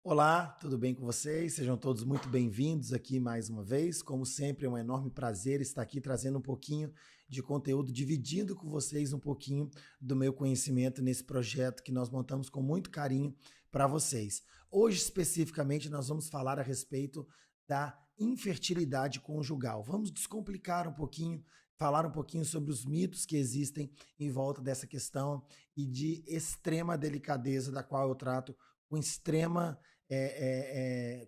Olá, tudo bem com vocês? Sejam todos muito bem-vindos aqui mais uma vez. Como sempre, é um enorme prazer estar aqui trazendo um pouquinho de conteúdo, dividindo com vocês um pouquinho do meu conhecimento nesse projeto que nós montamos com muito carinho para vocês. Hoje, especificamente, nós vamos falar a respeito da infertilidade conjugal. Vamos descomplicar um pouquinho, falar um pouquinho sobre os mitos que existem em volta dessa questão e de extrema delicadeza, da qual eu trato com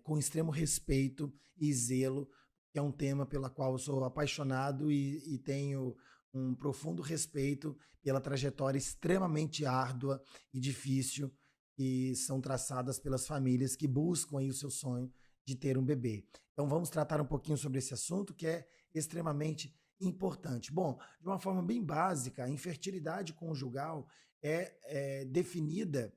com extremo respeito e zelo, que é um tema pela qual eu sou apaixonado e tenho um profundo respeito pela trajetória extremamente árdua e difícil que são traçadas pelas famílias que buscam aí o seu sonho de ter um bebê. Então vamos tratar um pouquinho sobre esse assunto que é extremamente importante. Bom, de uma forma bem básica, a infertilidade conjugal é definida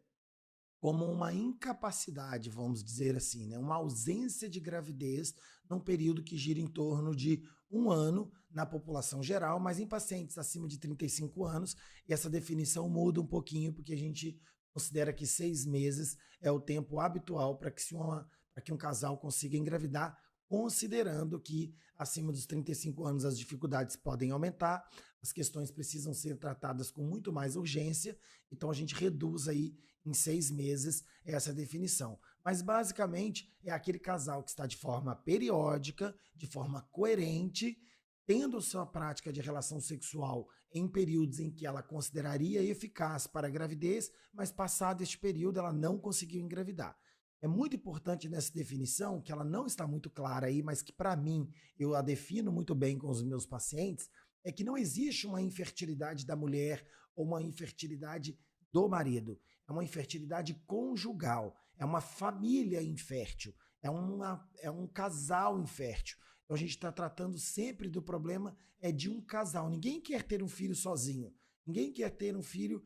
como uma incapacidade, vamos dizer assim, né? Uma ausência de gravidez num período que gira em torno de um ano na população geral, mas em pacientes acima de 35 anos, essa definição muda um pouquinho, porque a gente considera que 6 meses é o tempo habitual para que um casal consiga engravidar, considerando que acima dos 35 anos as dificuldades podem aumentar, as questões precisam ser tratadas com muito mais urgência, então a gente reduz aí em 6 meses essa definição. Mas basicamente é aquele casal que está de forma periódica, de forma coerente, tendo sua prática de relação sexual em períodos em que ela consideraria eficaz para a gravidez, mas passado este período ela não conseguiu engravidar. É muito importante nessa definição, que ela não está muito clara aí, mas que para mim eu a defino muito bem com os meus pacientes, é que não existe uma infertilidade da mulher ou uma infertilidade do marido. É uma infertilidade conjugal, é uma família infértil, é um casal infértil. Então a gente está tratando sempre do problema de um casal. Ninguém quer ter um filho sozinho. Ninguém quer ter um filho,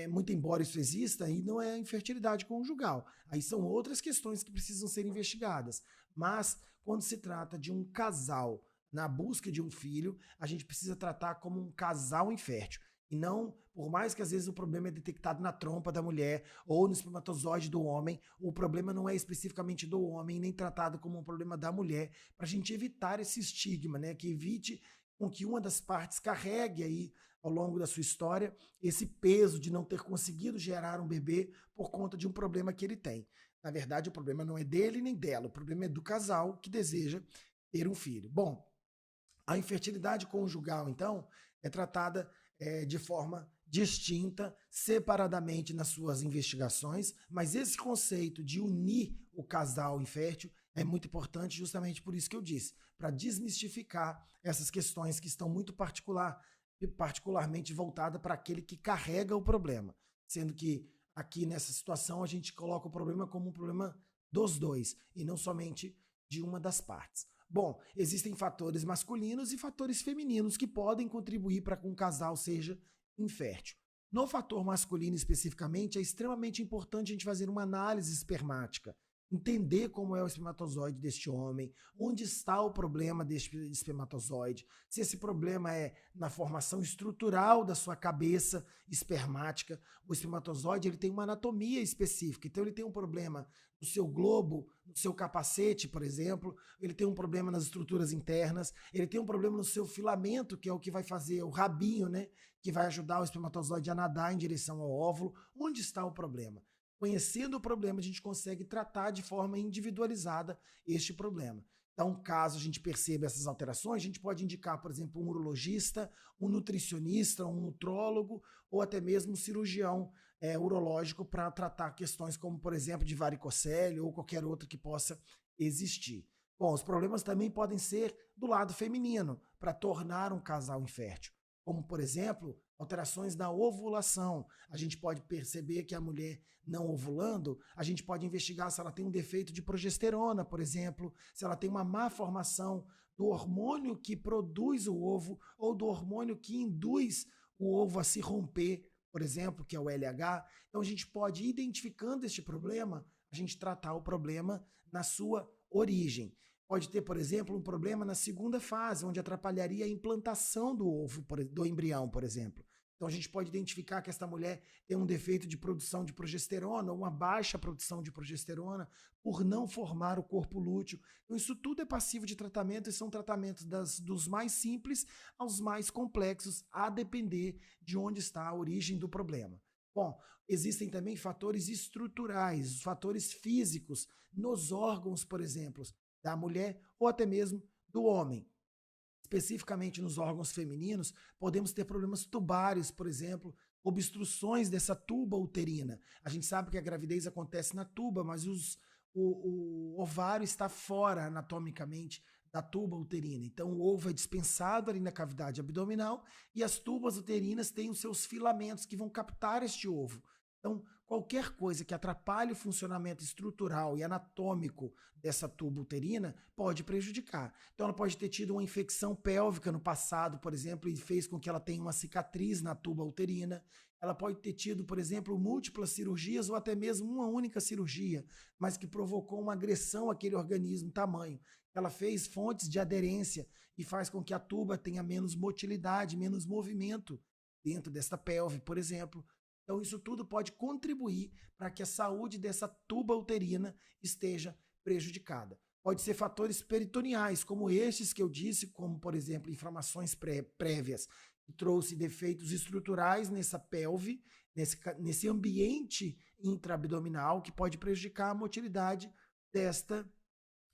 muito embora isso exista, e não é a infertilidade conjugal. Aí são outras questões que precisam ser investigadas. Mas quando se trata de um casal na busca de um filho, a gente precisa tratar como um casal infértil. E não, por mais que às vezes o problema é detectado na trompa da mulher ou no espermatozoide do homem, o problema não é especificamente do homem, nem tratado como um problema da mulher, para a gente evitar esse estigma, né? Que evite com que uma das partes carregue aí ao longo da sua história esse peso de não ter conseguido gerar um bebê por conta de um problema que ele tem. Na verdade, o problema não é dele nem dela, o problema é do casal que deseja ter um filho. Bom, a infertilidade conjugal, então, é tratada de forma distinta, separadamente nas suas investigações, mas esse conceito de unir o casal infértil é muito importante, justamente por isso que eu disse, para desmistificar essas questões que estão muito particularmente voltadas para aquele que carrega o problema, sendo que aqui nessa situação a gente coloca o problema como um problema dos dois e não somente de uma das partes. Bom, existem fatores masculinos e fatores femininos que podem contribuir para que um casal seja infértil. No fator masculino especificamente, é extremamente importante a gente fazer uma análise espermática, entender como é o espermatozoide deste homem, onde está o problema deste espermatozoide, se esse problema é na formação estrutural da sua cabeça espermática. O espermatozoide ele tem uma anatomia específica, então ele tem um problema no seu globo, no seu capacete, por exemplo, ele tem um problema nas estruturas internas, ele tem um problema no seu filamento, que é o que vai fazer o rabinho, né? Que vai ajudar o espermatozoide a nadar em direção ao óvulo. Onde está o problema? Conhecendo o problema, a gente consegue tratar de forma individualizada este problema. Então, caso a gente perceba essas alterações, a gente pode indicar, por exemplo, um urologista, um nutricionista, um nutrólogo ou até mesmo um cirurgião urológico para tratar questões como, por exemplo, de varicocele ou qualquer outra que possa existir. Bom, os problemas também podem ser do lado feminino, para tornar um casal infértil, como, por exemplo, alterações na ovulação. A gente pode perceber que a mulher não ovulando, a gente pode investigar se ela tem um defeito de progesterona, por exemplo, se ela tem uma má formação do hormônio que produz o ovo ou do hormônio que induz o ovo a se romper, por exemplo, que é o LH. Então a gente pode, identificando este problema, a gente tratar o problema na sua origem. Pode ter, por exemplo, um problema na segunda fase, onde atrapalharia a implantação do ovo, do embrião, por exemplo. Então a gente pode identificar que essa mulher tem um defeito de produção de progesterona, uma baixa produção de progesterona, por não formar o corpo lúteo. Então isso tudo é passivo de tratamento e são tratamentos dos mais simples aos mais complexos, a depender de onde está a origem do problema. Bom, existem também fatores estruturais, fatores físicos nos órgãos, por exemplo, da mulher ou até mesmo do homem. Especificamente nos órgãos femininos, podemos ter problemas tubários, por exemplo, obstruções dessa tuba uterina. A gente sabe que a gravidez acontece na tuba, mas o ovário está fora anatomicamente da tuba uterina. Então, o ovo é dispensado ali na cavidade abdominal e as tubas uterinas têm os seus filamentos que vão captar este ovo. Então, qualquer coisa que atrapalhe o funcionamento estrutural e anatômico dessa tuba uterina pode prejudicar. Então, ela pode ter tido uma infecção pélvica no passado, por exemplo, e fez com que ela tenha uma cicatriz na tuba uterina. Ela pode ter tido, por exemplo, múltiplas cirurgias ou até mesmo uma única cirurgia, mas que provocou uma agressão àquele organismo tamanho. Ela fez fontes de aderência e faz com que a tuba tenha menos motilidade, menos movimento dentro desta pelve, por exemplo. Então, isso tudo pode contribuir para que a saúde dessa tuba uterina esteja prejudicada. Pode ser fatores peritoneais, como estes que eu disse, como, por exemplo, inflamações prévias, que trouxe defeitos estruturais nessa pelve, nesse ambiente intraabdominal, que pode prejudicar a motilidade desta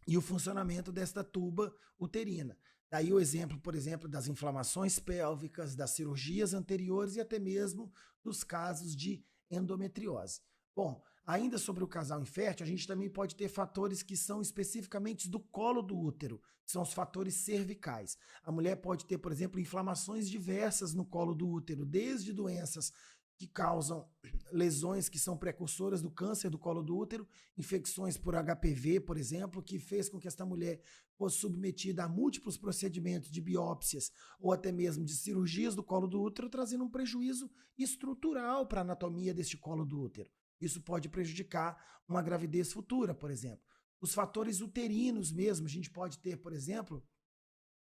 e o funcionamento desta tuba uterina. Daí o exemplo, por exemplo, das inflamações pélvicas, das cirurgias anteriores e até mesmo dos casos de endometriose. Bom, ainda sobre o casal infértil, a gente também pode ter fatores que são especificamente do colo do útero, que são os fatores cervicais. A mulher pode ter, por exemplo, inflamações diversas no colo do útero, desde doenças que causam lesões que são precursoras do câncer do colo do útero, infecções por HPV, por exemplo, que fez com que esta mulher fosse submetida a múltiplos procedimentos de biópsias ou até mesmo de cirurgias do colo do útero, trazendo um prejuízo estrutural para a anatomia deste colo do útero. Isso pode prejudicar uma gravidez futura, por exemplo. Os fatores uterinos mesmo, a gente pode ter, por exemplo,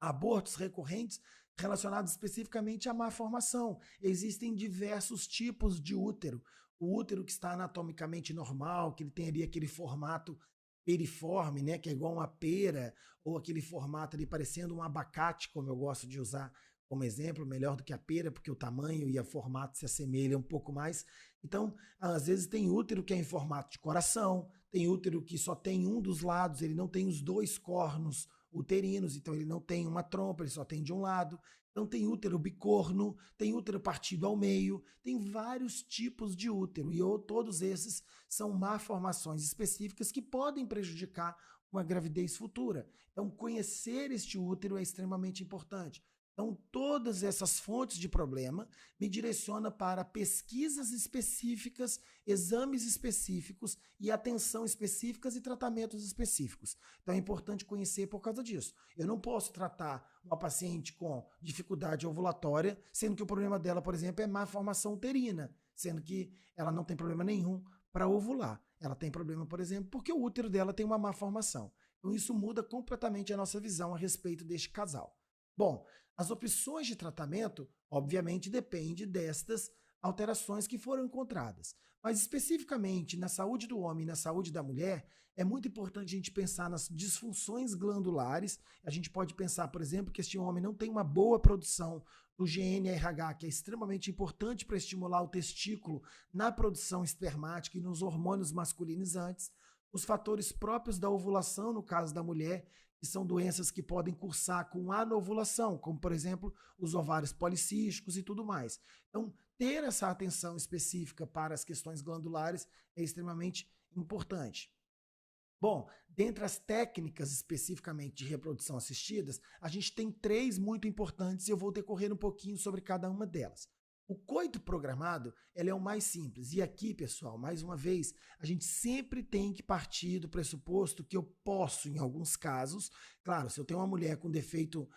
abortos recorrentes relacionados especificamente à má formação. Existem diversos tipos de útero. O útero que está anatomicamente normal, que ele tem ali aquele formato periforme, né, que é igual uma pera, ou aquele formato ali parecendo um abacate, como eu gosto de usar como exemplo, melhor do que a pera, porque o tamanho e o formato se assemelham um pouco mais. Então, às vezes tem útero que é em formato de coração, tem útero que só tem um dos lados, ele não tem os dois cornos uterinos, então ele não tem uma trompa, ele só tem de um lado. Então tem útero bicorno, tem útero partido ao meio, tem vários tipos de útero e todos esses são malformações específicas que podem prejudicar uma gravidez futura. Então conhecer este útero é extremamente importante. Então, todas essas fontes de problema me direcionam para pesquisas específicas, exames específicos e atenção específicas e tratamentos específicos. Então, é importante conhecer por causa disso. Eu não posso tratar uma paciente com dificuldade ovulatória, sendo que o problema dela, por exemplo, é malformação uterina, sendo que ela não tem problema nenhum para ovular. Ela tem problema, por exemplo, porque o útero dela tem uma malformação. Então, isso muda completamente a nossa visão a respeito deste casal. Bom, as opções de tratamento, obviamente, dependem destas alterações que foram encontradas. Mas especificamente na saúde do homem e na saúde da mulher, é muito importante a gente pensar nas disfunções glandulares. A gente pode pensar, por exemplo, que este homem não tem uma boa produção do GnRH, que é extremamente importante para estimular o testículo na produção espermática e nos hormônios masculinizantes. Os fatores próprios da ovulação, no caso da mulher, que são doenças que podem cursar com anovulação, como, por exemplo, os ovários policísticos e tudo mais. Então, ter essa atenção específica para as questões glandulares é extremamente importante. Bom, dentre as técnicas especificamente de reprodução assistidas, a gente tem 3 muito importantes e eu vou decorrer um pouquinho sobre cada uma delas. O coito programado, ele é o mais simples. E aqui, pessoal, mais uma vez, a gente sempre tem que partir do pressuposto que eu posso, em alguns casos, claro, se eu tenho uma mulher com defeito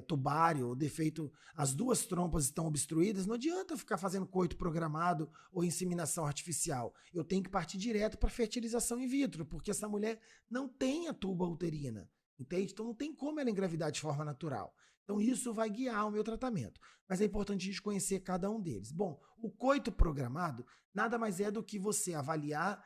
tubário, ou defeito, as 2 trompas estão obstruídas, não adianta eu ficar fazendo coito programado ou inseminação artificial. Eu tenho que partir direto para fertilização in vitro, porque essa mulher não tem a tuba uterina, entende? Então não tem como ela engravidar de forma natural. Então, isso vai guiar o meu tratamento. Mas é importante a gente conhecer cada um deles. Bom, o coito programado nada mais é do que você avaliar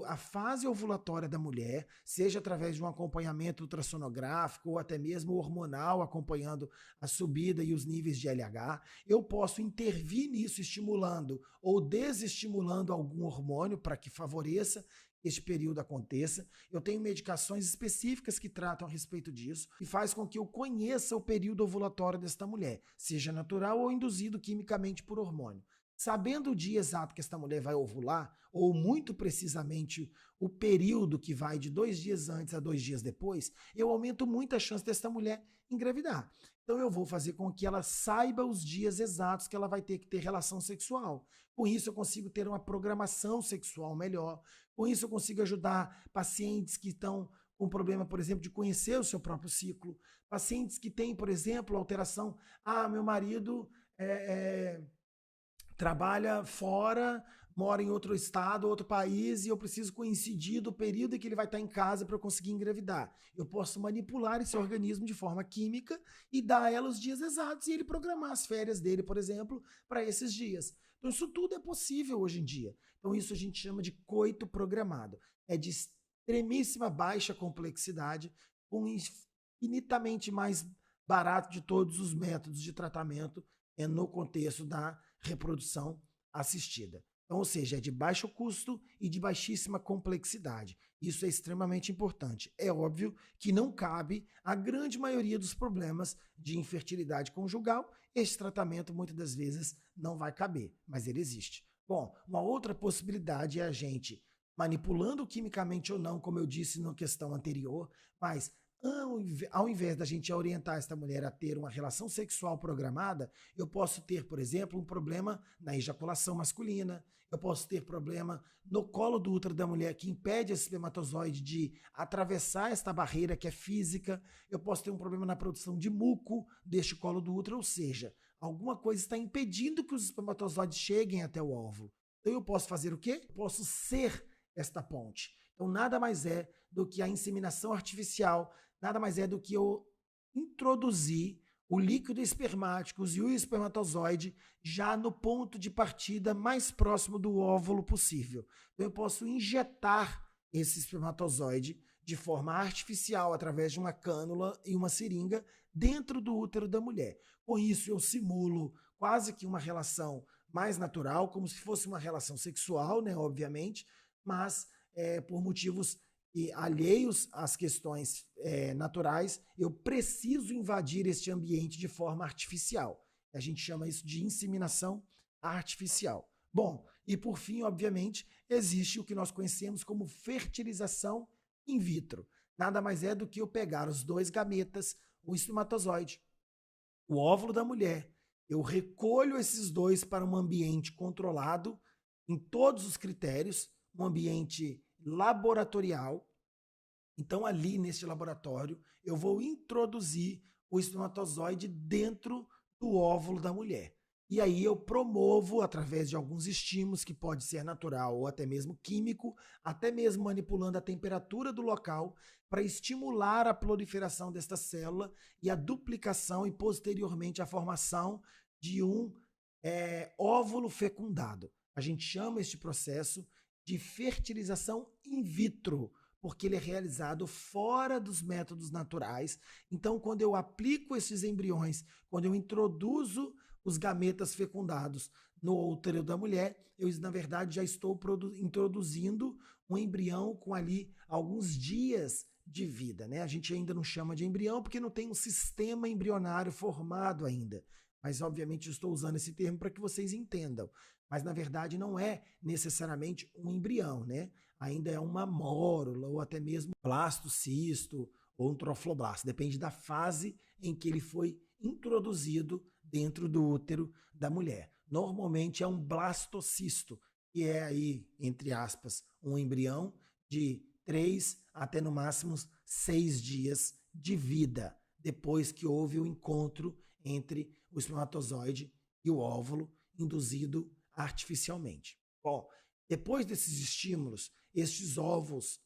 a fase ovulatória da mulher, seja através de um acompanhamento ultrassonográfico ou até mesmo hormonal, acompanhando a subida e os níveis de LH. Eu posso intervir nisso, estimulando ou desestimulando algum hormônio para que favoreça este período aconteça. Eu tenho medicações específicas que tratam a respeito disso e faz com que eu conheça o período ovulatório desta mulher, seja natural ou induzido quimicamente por hormônio. Sabendo o dia exato que esta mulher vai ovular, ou muito precisamente o período que vai de 2 dias antes a 2 dias depois, eu aumento muito a chance desta mulher engravidar. Então eu vou fazer com que ela saiba os dias exatos que ela vai ter que ter relação sexual. Com isso eu consigo ter uma programação sexual melhor. Com isso eu consigo ajudar pacientes que estão com problema, por exemplo, de conhecer o seu próprio ciclo. Pacientes que têm, por exemplo, alteração. Meu marido trabalha fora, mora em outro estado, outro país, e eu preciso coincidir do período em que ele vai estar em casa para eu conseguir engravidar. Eu posso manipular esse organismo de forma química e dar a ela os dias exatos e ele programar as férias dele, por exemplo, para esses dias. Então isso tudo é possível hoje em dia. Então isso a gente chama de coito programado. É de extremíssima baixa complexidade, com infinitamente mais barato de todos os métodos de tratamento no contexto da reprodução assistida. Então, ou seja, é de baixo custo e de baixíssima complexidade. Isso é extremamente importante. É óbvio que não cabe a grande maioria dos problemas de infertilidade conjugal. Este tratamento, muitas das vezes, não vai caber, mas ele existe. Bom, uma outra possibilidade é a gente, manipulando quimicamente ou não, como eu disse na questão anterior, mas ao invés da gente orientar esta mulher a ter uma relação sexual programada, eu posso ter, por exemplo, um problema na ejaculação masculina, eu posso ter problema no colo do útero da mulher que impede esse espermatozoide de atravessar esta barreira que é física, eu posso ter um problema na produção de muco deste colo do útero, ou seja, alguma coisa está impedindo que os espermatozoides cheguem até o óvulo. Então eu posso fazer o quê? Eu posso ser esta ponte. Então nada mais é do que a inseminação artificial, nada mais é do que eu introduzir o líquido espermático e o espermatozoide já no ponto de partida mais próximo do óvulo possível. Então eu posso injetar esse espermatozoide de forma artificial através de uma cânula e uma seringa dentro do útero da mulher. Com isso eu simulo quase que uma relação mais natural, como se fosse uma relação sexual, né, obviamente, mas por motivos alheios às questões naturais, eu preciso invadir este ambiente de forma artificial. A gente chama isso de inseminação artificial. Bom, e por fim, obviamente, existe o que nós conhecemos como fertilização in vitro. Nada mais é do que eu pegar os dois gametas, o espermatozoide, o óvulo da mulher, eu recolho esses dois para um ambiente controlado em todos os critérios, um ambiente laboratorial. Então, ali neste laboratório, eu vou introduzir o espermatozoide dentro do óvulo da mulher. E aí eu promovo, através de alguns estímulos, que pode ser natural ou até mesmo químico, até mesmo manipulando a temperatura do local, para estimular a proliferação desta célula e a duplicação e, posteriormente, a formação de um óvulo fecundado. A gente chama este processo de fertilização in vitro, porque ele é realizado fora dos métodos naturais. Então, quando eu aplico esses embriões, quando eu introduzo os gametas fecundados no útero da mulher, eu, na verdade, já estou introduzindo um embrião com ali alguns dias de vida, né? A gente ainda não chama de embrião porque não tem um sistema embrionário formado ainda. Mas, obviamente, eu estou usando esse termo para que vocês entendam. Mas, na verdade, não é necessariamente um embrião, né? Ainda é uma mórula ou até mesmo blastocisto ou um trofloblasto. Depende da fase em que ele foi introduzido dentro do útero da mulher. Normalmente é um blastocisto, que é aí, entre aspas, um embrião de 3 até no máximo 6 dias de vida, depois que houve o encontro entre o espermatozoide e o óvulo induzido artificialmente. Bom, depois desses estímulos, estes óvulos,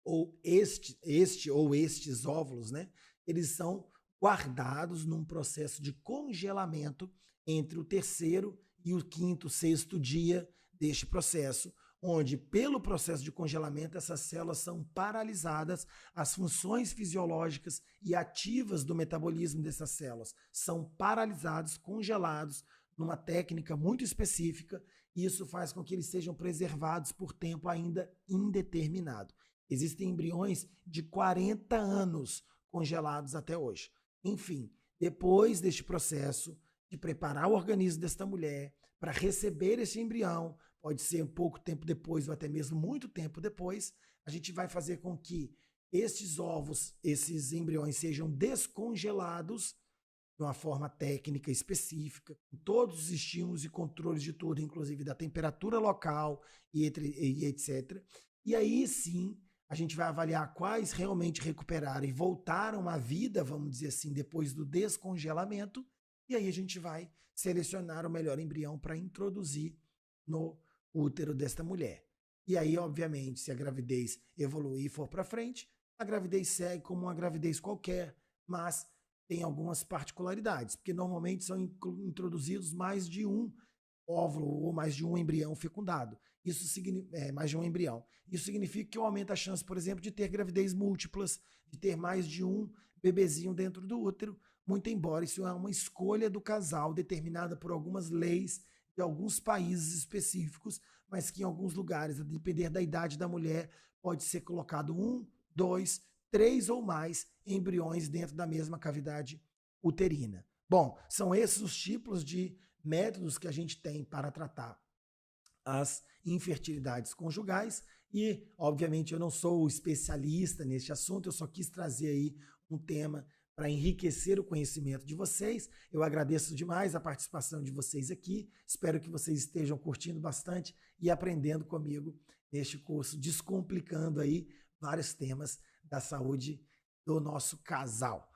ou estes óvulos, né, eles são guardados num processo de congelamento entre o terceiro e o quinto, sexto dia deste processo, onde, pelo processo de congelamento, essas células são paralisadas, as funções fisiológicas e ativas do metabolismo dessas células são paralisados, congelados, numa técnica muito específica, e isso faz com que eles sejam preservados por tempo ainda indeterminado. Existem embriões de 40 anos congelados até hoje. Enfim, depois deste processo de preparar o organismo desta mulher para receber esse embrião, pode ser um pouco tempo depois ou até mesmo muito tempo depois, a gente vai fazer com que estes ovos, esses embriões sejam descongelados de uma forma técnica específica, com todos os estímulos e controles de tudo, inclusive da temperatura local e etc. E aí sim, a gente vai avaliar quais realmente recuperaram e voltaram à vida, vamos dizer assim, depois do descongelamento, e aí a gente vai selecionar o melhor embrião para introduzir no útero desta mulher. E aí, obviamente, se a gravidez evoluir e for para frente, a gravidez segue como uma gravidez qualquer, mas tem algumas particularidades, porque normalmente são introduzidos mais de um óvulo ou mais de um embrião fecundado. Isso significa mais de um embrião. Isso significa que aumenta a chance, por exemplo, de ter gravidez múltiplas, de ter mais de um bebezinho dentro do útero, muito embora isso é uma escolha do casal determinada por algumas leis de alguns países específicos, mas que em alguns lugares, a depender da idade da mulher, pode ser colocado 1, 2, 3 ou mais embriões dentro da mesma cavidade uterina. Bom, são esses os tipos de métodos que a gente tem para tratar as infertilidades conjugais e, obviamente, eu não sou especialista neste assunto, eu só quis trazer aí um tema para enriquecer o conhecimento de vocês. Eu agradeço demais a participação de vocês aqui, espero que vocês estejam curtindo bastante e aprendendo comigo neste curso, descomplicando aí vários temas da saúde do nosso casal.